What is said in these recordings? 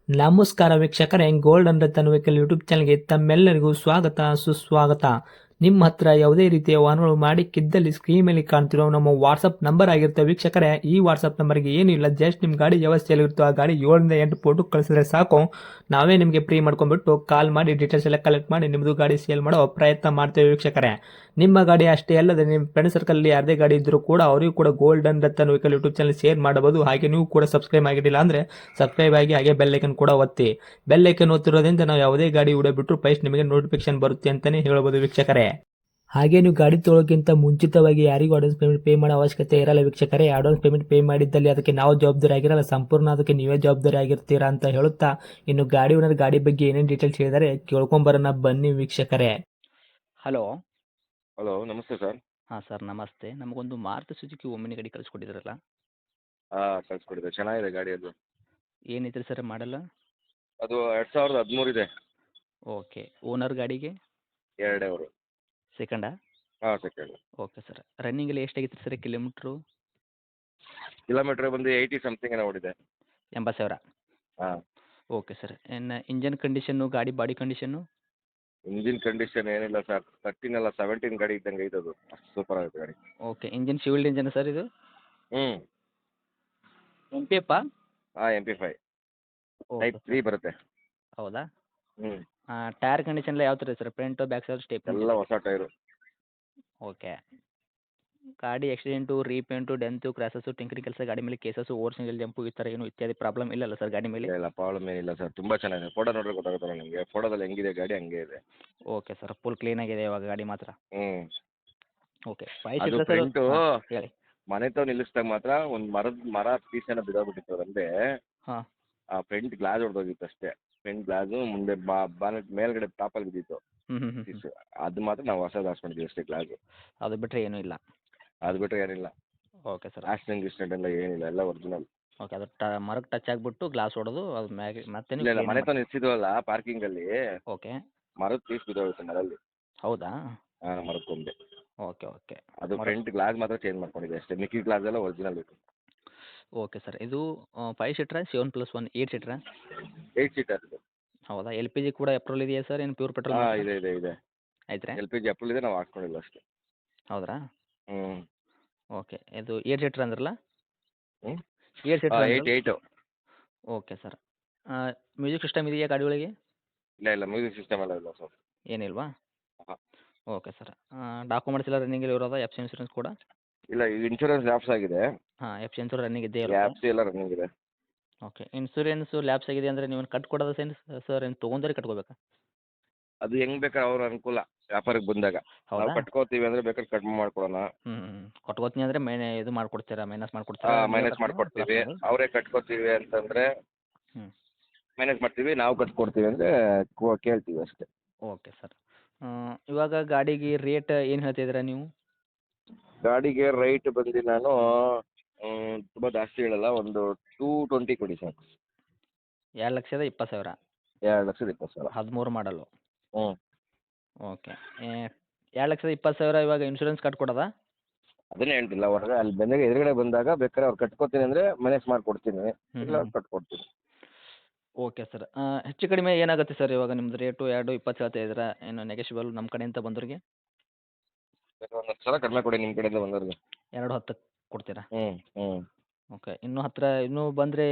ನಮಸ್ಕಾರ ವೀಕ್ಷಕರೇ, golden Ratan vehicle YouTube ಚಾನಲ್ಗೆ ತಮ್ಮೆಲ್ಲರಿಗೂ ಸ್ವಾಗತ ಸುಸ್ವಾಗತ. ನಿಮ್ಮ ಹತ್ರ ಯಾವುದೇ ರೀತಿಯ ವಾಹನಗಳು ಮಾಡಿಕ್ಕಿದ್ದಲ್ಲಿ ಸ್ಕ್ರೀನ್ ಮೇಲೆ ಕಾಣ್ತಿರೋ ನಮ್ಮ ವಾಟ್ಸಪ್ ನಂಬರ್ ಆಗಿರುತ್ತೆ ವೀಕ್ಷಕರೇ. ಈ ವಾಟ್ಸಪ್ ನಂಬರ್ಗೆ ಏನಿಲ್ಲ, ಜಸ್ಟ್ ನಿಮ್ಮ ಗಾಡಿ ವ್ಯವಸ್ಥೆಯಲ್ಲಿರುತ್ತೋ ಆ ಗಾಡಿ 7 ರಿಂದ 8 ಫೋಟೋ ಕಳಿಸಿದ್ರೆ ಸಾಕು, ನಾವೇ ನಿಮಗೆ ಫ್ರೀ ಮಾಡ್ಕೊಂಡ್ಬಿಟ್ಟು ಕಾಲ್ ಮಾಡಿ ಡೀಟೇಲ್ಸ್ ಎಲ್ಲ ಕಲೆಕ್ಟ್ ಮಾಡಿ ನಿಮ್ಮದು ಗಾಡಿ ಸೇಲ್ ಮಾಡೋ ಪ್ರಯತ್ನ ಮಾಡ್ತೇವೆ ವೀಕ್ಷಕರೇ. ನಿಮ್ಮ ಗಾಡಿ ಅಷ್ಟೇ ಅಲ್ಲದೆ ನಿಮ್ಮ ಫ್ರೆಂಡ್ ಸರ್ಕಲ್ ಯಾರದೇ ಗಾಡಿ ಇದ್ದರೂ ಕೂಡ ಅವರಿಗೂ ಕೂಡ golden Ratan vehicle YouTube channel share ಮಾಡಬಹುದು. ಹಾಗೆ ನೀವು ಕೂಡ ಸಬ್ಸ್ಕ್ರೈಬ್ ಆಗಿರಲಿಲ್ಲ ಅಂದರೆ ಸಬ್ಸ್ಕ್ರೈಬ್ ಆಗಿ ಹಾಗೆ ಬೆಲ್ ಐಕನ್ ಕೂಡ ಒತ್ತಿ. ಬೆಲ್ ಐಕನ್ ಒತ್ತಿರೋದ್ರಿಂದ ನಾವು ಯಾವುದೇ ಗಾಡಿ ವಿಡಿಯೋ ಬಿಟ್ಟರು ಫಸ್ಟ್ ನಿಮಗೆ ನೋಟಿಫಿಕೇಶನ್ ಬರುತ್ತೆ ಅಂತಲೇ ಹೇಳ್ಬೋದು ವೀಕ್ಷಕರೇ. ಹಾಗೆ ನೀವು ಗಾಡಿ ತೊಳೋಕ್ಕಿಂತ ಮುಂಚಿತವಾಗಿ ಯಾರಿಗೂ ಅಡ್ವಾನ್ಸ್ ಪೇಮೆಂಟ್ ಪೇ ಮಾಡೋ ಅವಶ್ಯಕತೆ ಇರಲ್ಲ ವೀಕ್ಷಕರೇ. ಅಡ್ವಾನ್ಸ್ ಪೇಮೆಂಟ್ ಪೇ ಮಾಡಿದ್ದಲ್ಲಿ ಅದಕ್ಕೆ ನಾವು ಜವಾಬ್ದಾರಿ ಆಗಿರಲ್ಲ, ಸಂಪೂರ್ಣ ಅದಕ್ಕೆ ನೀವೇ ಜವಾಬ್ದಾರಿ ಆಗಿರ್ತೀರಾ ಅಂತ ಹೇಳುತ್ತಾ, ಇನ್ನು ಗಾಡಿ ಓನರ್ ಗಾಡಿ ಬಗ್ಗೆ ಏನೇನು ಡೀಟೇಲ್ಸ್ ಹೇಳಿದರೆ ಕೇಳ್ಕೊಂಬರೋಣ ಬನ್ನಿ ವೀಕ್ಷಕರೇ. ಹಲೋ. ಹಲೋ, ನಮಸ್ತೆ ಸರ್. ಹಾಂ ಸರ್, ನಮಸ್ತೆ. ನಮಗೊಂದು ಮಾರುತಿ ಸುಜುಕಿ ಓಮಿನಿ ಗಾಡಿ ಕಳಿಸ್ಕೊಟ್ಟಿದ್ರಲ್ಲ, ಹಾಂ, ಕಳ್ಸಿಕೊಡಿದೆ. ಚೆನ್ನಾಗಿದೆ ಗಾಡಿ. ಅದು ಏನೈತ್ರಿ ಸರ್ ಮಾಡಲ್ಲ? ಅದು 2013 ಇದೆ. ಓಕೆ. ಓನರ್ ಗಾಡಿಗೆ ಎರಡೇ ಅವರು. ಸೆಕೆಂಡಾ? ಹಾಂ, ಸೆಕೆಂಡ್. Okay sir. ರನ್ನಿಂಗಲ್ಲಿ ಎಷ್ಟಾಗಿತ್ತು ಸರ್ ಕಿಲೋಮೀಟ್ರು? ಕಿಲೋಮೀಟ್ರ್ ಬಂದು 80 ಸಮಥಿಂಗ್ ಏನೋ ಓಡಿದೆ. 80,000. ಹಾಂ. Okay sir. ಇನ್ನು ಇಂಜನ್ ಕಂಡೀಷನ್ನು, ಗಾಡಿ ಬಾಡಿ ಕಂಡೀಷನ್ನು? ಇಂಜಿನ್ ಕಂಡೀಷನ್ ಏನಿಲ್ಲ ಸರ್, 13 ಅಲ್ಲ 17 ಗಾಡಿ ಇದ್ದಂಗೆ ಐತೆ ಅದು. ಅಷ್ಟು ಸೂಪರ್ ಆಗುತ್ತೆ ಗಾಡಿ. ಓಕೆ. ಇಂಜಿನ್ ಶಿವಿಲ್ಡ್ ಇಂಜನ್ ಸರ್ ಇದು? ಹ್ಞೂ. MP-F? ಹಾಂ, MP5 ಓಕೆ ಟೈಪ್ 3 ಬರುತ್ತೆ. ಹೌದಾ? ಹ್ಞೂ. ಟೈರ್ ಕಂಡೀಷನ್ ಎಲ್ಲ ಯಾವ ಥರ ಇದೆ sir? Front, back side, step? ಎಲ್ಲ ಹೊಸ ಟೈರು. ಓಕೆ. ಗಾಡಿ ಆಕ್ಸಿಡೆಂಟು, ರೀಪೇಂಟು, ಡೆಂತು, ಕ್ರ್ಯಾಸಸ್ಸು, ಟಿಂಕರಿಂಗ್ ಕೆಲಸ, ಗಾಡಿ ಮೇಲೆ ಕೇಸಸ್ಸು, ಓವರ್ ಸಿಂಗಲ್ ಜಂಪು ಈ ಥರ ಏನು ಇತ್ಯಾದಿ ಪ್ರಾಬ್ಲಮ್ ಇಲ್ಲಲ್ಲ ಸರ್ ಗಾಡಿ ಮೇಲೆ? ಇಲ್ಲ, ಪ್ರಾಬ್ಲಮ್ ಏನಿಲ್ಲ ಸರ್. ತುಂಬ ಚೆನ್ನಾಗಿದೆ. ಫೋಟೋ ನೋಡಿದ್ರೆ ಗೊತ್ತಾಗುತ್ತಲ್ಲ ನಿಮಗೆ. ಫೋಟೋದಲ್ಲಿ ಹೆಂಗಿದೆ ಗಾಡಿ ಹಂಗೆ ಇದೆ. Okay sir. ಫುಲ್ ಕ್ಲೀನಾಗಿದೆ ಇವಾಗ ಗಾಡಿ ಮಾತ್ರ. ಹ್ಞೂ. ಓಕೆ. 5 ಅದು ಸೀಟರ್ ಸರ್? ಫ್ರಂಟು ಹಾಂ, ಹೇಳಿ. ಮನೆ ತಾವ್ ನಿಲ್ಲಿಸಿದಾಗ ಮಾತ್ರ ಒಂದು ಮರ ಪೀಸ್ ಏನೋ ಬಿದ್ದೋಗ್ಬಿಟ್ಟಿತ್ತು. ಅದಂದ್ರೆ ಹಾಂ. ಆ ಫ್ರಂಟ್ ಗ್ಲಾಸ್ ಹೊಡೆದೋಗಿತ್ತು ಅಷ್ಟೇ. ಫ್ರಂಟ್ ಗ್ಲಾಸು ಮುಂದೆ ಬಾನೆಟ್ ಮೇಲ್ಗಡೆ ಟಾಪಲ್ಲಿ ಬಿದ್ದಿತ್ತು ಹ್ಞೂ ಹ್ಞೂ ಹ್ಞೂ ಪೀಸ್. ಅದು ಮಾತ್ರ ನಾವು ಹೊಸದು ಹಾಕ್ಸ್ಕೊಂಡಿದ್ದೀವಿ ಅಷ್ಟೇ ಗ್ಲಾಸು. ಅದು ಬಿಟ್ಟರೆ ಏನೂ ಇಲ್ಲ? ಅದು ಬಿಟ್ಟರೆ ಏನಿಲ್ಲ. Okay sir. ಆಕ್ಸಿಡೆಂಟ್ ಗಿಕ್ಸಿಡೆಂಟ್ ಎಲ್ಲ ಏನಿಲ್ಲ, ಎಲ್ಲ ಒರಿಜಿನಲ್. ಓಕೆ. ಅದು ಮರಕ್ಕೆ ಟಚ್ ಆಗಿಬಿಟ್ಟು ಗ್ಲಾಸ್ ಹೊಡೆದು ಅದು ಮ್ಯಾಗೆ ಮತ್ತೆ ಇಲ್ಲ ಇಲ್ಲ, ನೀವು ಮನೆ ತಾವ್ ನಿಲ್ಸಿದ್ವಲ್ಲ ಪಾರ್ಕಿಂಗಲ್ಲಿ, ಓಕೆ. ಮರದ ಪೀಸ್ ಬಿದ್ದೋಗುತ್ತೆ ಮರಲ್ಲಿ. ಹೌದಾ? ಹಾಂ, ಮರದ ಕೊಂಬೆ. Okay okay. ಅದು ಫ್ರಂಟ್ ಗ್ಲಾಸ್ ಮಾತ್ರ ಚೇಂಜ್ ಮಾಡ್ಕೊಂಡಿದೆ ಅಷ್ಟೇ. ಮಿಕ್ಕಿ ಗ್ಲಾಸ್ ಎಲ್ಲ ಒರಿಜಿನಲ್ ಇತ್ತು. Okay sir. ಇದು 5 ಸೀಟ್ರಾ, 7+1 8 ಸೀಟ್ರಾ? 8 ಸೀಟರ್ ಇದು. ಹೌದಾ? LPG ಕೂಡ ಅಪ್ರೂವಲ್ ಇದೆಯಾ ಸರ್? ಏನು ಪ್ಯೂರ್ ಪೆಟ್ರೋಲ್? ಹಾಂ, ಇದೆ ಇದೆ ಇದೆ. ಐತ್ರಾ? LPG ಅಪ್ರೂವಲ್ ಇದೆ, ನಾವು ಹಾಕ್ಕೊಂಡಿಲ್ಲ ಅಷ್ಟೇ. ಹೌದ್ರಾ? ಹ್ಞೂ. ಓಕೆ. ಇದು 8 ಸೀಟ್ರ್ ಅಂದ್ರಲ್ಲ? ಹ್ಞೂ. 8 ಸೀಟ್ರ್ ಹಾಂ, ಅಂದ್ರಲ್ಲ? 8 ಓಕೆ ಸರ್. ಮ್ಯೂಸಿಕ್ ಸಿಸ್ಟಮ್ ಇದೆಯಾ ಗಾಡಿ ಒಳಗೆ? ಇಲ್ಲ ಇಲ್ಲ, ಮ್ಯೂಸಿಕ್ ಸಿಸ್ಟಮ್ ಎಲ್ಲ ಇಲ್ಲ ಸರ್. ಏನಿಲ್ವಾ? ಹಾಂ. Okay sir. ಡಾಕ್ಯುಮೆಂಟ್ಸ್ ಎಲ್ಲ ರನ್ನಿಂಗಲ್ಲಿ ಇರೋದಾ? ಎಫ್ ಸಿ ಇನ್ಸೂರೆನ್ಸ್ ಕೂಡ? ಇಲ್ಲ, ಈಗ ಇನ್ಶೂರೆನ್ಸ್ ಲ್ಯಾಪ್ಸ್ ಆಗಿದೆ. ಹಾಂ, ಎಫ್ ಸಿ ಇನ್ಸೂರೆನ್ಸ್ ರನ್ನಿಂಗ್ ಇದ್ದೇ ಇರುತ್ತೆ? ಲ್ಯಾಪ್ಸ್ ಎಲ್ಲ ರನ್ನಿಂಗ್ ಇದೆ. ಓಕೆ. ಇನ್ಸೂರೆನ್ಸು ಲ್ಯಾಪ್ಸ್ ಆಗಿದೆ ಅಂದರೆ ನೀವು ಕಟ್ ಕೊಡೋದು ಸರ್, ಏನು ತೊಗೊಂಡವ್ರೆ ಕಟ್ಕೋಬೇಕಾ? ಅದು ಹೆಂಗ್ ಬೇಕಾದ್ರೆ ಅವ್ರ ಅನುಕೂಲ. ವ್ಯಾಪಾರಕ್ಕೆ ಬಂದಾಗ ನಾವು ಹೌದಾ? ಕಟ್ಕೋತೀವಿ ಅಂದ್ರೆ ಬೇಕಾದ್ರೆ ಕಡಿಮೆ ಮಾಡ್ಕೊಡೋಣ. ಹ್ಞೂ ಹ್ಞೂ. ಕೊಟ್ಕೋತೀನಿ ಅಂದರೆ ಇದು ಮಾಡಿಕೊಡ್ತೀರಾ, ಮೈನಸ್ ಮಾಡಿಕೊಡ್ತೀರಾ? ಮೈನಸ್ ಮಾಡ್ಕೊಡ್ತೀವಿ. ಅವರೇ ಕಟ್ಕೋತೀವಿ ಅಂತಂದ್ರೆ ಹ್ಞೂ. ಮೈನಸ್ ಮಾಡ್ತೀವಿ. ನಾವು ಕಟ್ಕೊಡ್ತೀವಿ ಅಂದ್ರೆ ಕೇಳ್ತೀವಿ ಅಷ್ಟೇ. Okay sir. ಇವಾಗ ಗಾಡಿಗೆ ರೇಟ್ ಏನು ಹೇಳ್ತಿದ್ದೀರಾ ನೀವು? ಗಾಡಿಗೆ ರೈಟ್ ಬಂದು ನಾನು ತುಂಬ ಜಾಸ್ತಿ ಹೇಳಲ್ಲ, ಒಂದು 220 ಕೊಡಿ ಸಾಕು. 2,20,000? 2,20,000. 13 ಮಾಡಲು? ಹ್ಞೂ. ಓಕೆ. 2,20,000 ಇವಾಗ ಇನ್ಶೂರೆನ್ಸ್ ಕಟ್ ಕೊಡೋದಾ? ಅದನ್ನೇ ಹೇಳ್ತಿಲ್ಲ. ಹೊರಗೆ ಅಲ್ಲಿ ಬಂದಾಗ ಎದುರುಗಡೆ ಬಂದಾಗ ಬೇಕಾದ್ರೆ ಅವ್ರು ಕಟ್ಕೋತೀನಿ ಅಂದರೆ ಮೈನಸ್ ಮಾಡಿಕೊಡ್ತೀನಿ, ಹ್ಞೂ ಇಲ್ಲ ಹ್ಞೂ. ಕಟ್ಕೊಡ್ತೀನಿ. Okay sir. ಹೆಚ್ಚು ಕಡಿಮೆ ಏನಾಗುತ್ತೆ ಸರ್ ಇವಾಗ ನಿಮ್ಮದು ರೇಟು? 2,20 ಹೇಳ್ತಾ ಇದ್ದೀರಾ, ಏನು ನೆಗೆಶಿಬಲ್ ನಮ್ಮ ಕಡೆಯಿಂದ ಬಂದವ್ರಿಗೆ? ಬೇಕಾದ್ರೆ ಒಂದಷ್ಟು ಸಲ ಕಡಿಮೆ ಕೊಡಿ ನಿಮ್ಮ ಕಡೆಯಿಂದ ಬಂದವ್ರಿಗೆ. 2,10 ಕೊಡ್ತೀರಾ? ಹ್ಞೂ ಹ್ಞೂ. ಓಕೆ. ಇನ್ನೂ ಬಂದರೆ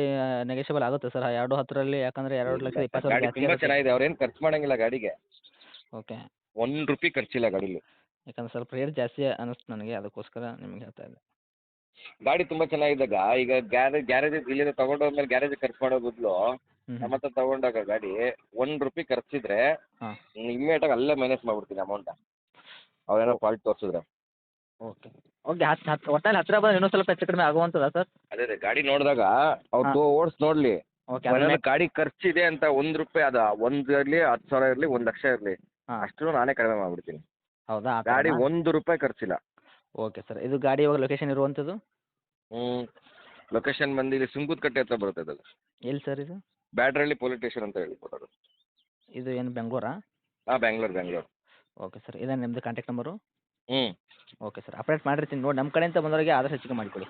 ನೆಗೆಶಿಬಲ್ ಆಗುತ್ತೆ ಸರ್ 2,10ರಲ್ಲಿ? ಯಾಕಂದರೆ 2,20,000 ಗಾಡಿ ಜಾಸ್ತಿ ತುಂಬ ಆಗುತ್ತೆ. ಚೆನ್ನಾಗಿದೆ. ಅವ್ರೇನು ಖರ್ಚು ಮಾಡಂಗಿಲ್ಲ ಗಾಡಿಗೆ. ಓಕೆ. ₹1 ಖರ್ಚಿಲ್ಲ ಗಾಡೀಲಿ. ಯಾಕಂದ್ರೆ ಸ್ವಲ್ಪ ರೇಟ್ ಜಾಸ್ತಿ ಅನ್ನಿಸ್ತು ನನಗೆ, ಅದಕ್ಕೋಸ್ಕರ ನಿಮಗೆ ಹೇಳ್ತಾ ಇದ್ದೆ. ಗಾಡಿ ತುಂಬ ಚೆನ್ನಾಗಿದ್ದಾಗ ಈಗ ಗ್ಯಾರೇಜ್ ಇಲ್ಲಿಂದ ತಗೊಂಡೋದ್ಮೇಲೆ ಗ್ಯಾರೇಜಿಗೆ ಖರ್ಚು ಮಾಡೋ ಬದಲು ಹ್ಞೂ ನಮ್ಮ ಹ್ಞೂ. ಹತ್ರ ತಗೊಂಡಾಗ ಗಾಡಿ ₹1 ಖರ್ಚಿದ್ರೆ ಹಾಂ. ಇಮ್ಮಿಡಿಯೇಟಾಗಿ ಅಲ್ಲೇ ಮೈನಸ್ ಮಾಡ್ಬಿಡ್ತೀನಿ ಅಮೌಂಟ, ಅವ್ರೇನೋ ಫಾಲ್ಟ್ ತೋರಿಸಿದ್ರೆ. ಓಕೆ. ಓಕೆ. ಒಟ್ನಲ್ಲಿ ಹತ್ತಿರ ಬಂದ್ರೆ ಇನ್ನೂ ಸ್ವಲ್ಪ ಹೆಚ್ಚು ಕಡಿಮೆ ಆಗುವಂಥದ್ದಾ ಸರ್? ಅದೇ ಗಾಡಿ ನೋಡಿದಾಗ ಅವ್ರು ಹಾಂ. ಓಡಿಸಿ ನೋಡಲಿ. ಓಕೆ. ಅದನ್ನೇ. ಗಾಡಿ ಖರ್ಚಿದೆ ಅಂತ ₹1 ಅದು 1 ಇರಲಿ, 10,000 ಇರಲಿ, 1,00,000 ಇರಲಿ, ಹಾಂ. ಅಷ್ಟು ನಾನೇ ಕಡಿಮೆ ಮಾಡ್ಬಿಡ್ತೀನಿ. ಹೌದಾ? ಆ ಗಾಡಿ ಥರನಾ? ₹1 ಖರ್ಚಿಲ್ಲ. Okay sir. ಇದು ಗಾಡಿ ಇವಾಗ ಲೊಕೇಶನ್ ಇರುವಂಥದ್ದು? ಲೊಕೇಶನ್ ಬಂದು ಇಲ್ಲಿ ಸುಂಕದಕಟ್ಟೆ ಹತ್ರ ಬರುತ್ತೆ ಅದು. ಎಲ್ಲಿ ಸರ್ ಇದು? ಬ್ಯಾಡ್ರಳ್ಳಿ ಪೊಲೀಸ್ ಸ್ಟೇಷನ್ ಅಂತ ಹೇಳಿ ಕೊಡೋದು. ಇದು ಏನು ಬೆಂಗಳೂರಾ? ಹಾಂ, ಬೆಂಗಳೂರು. Okay sir. ಇದೇ ನಿಮ್ಮದು ಕಾಂಟ್ಯಾಕ್ಟ್ ನಂಬರು? ಹ್ಞೂ. Okay sir. ಅಪ್ಡೇಟ್ ಮಾಡಿರ್ತೀನಿ ನೋಡಿ, ನಮ್ಮ ಕಡೆಯಿಂದ ಬಂದವರಿಗೆ ಆದಷ್ಟು ಹೆಚ್ಚಿಗೆ ಮಾಡಿಕೊಡಿ.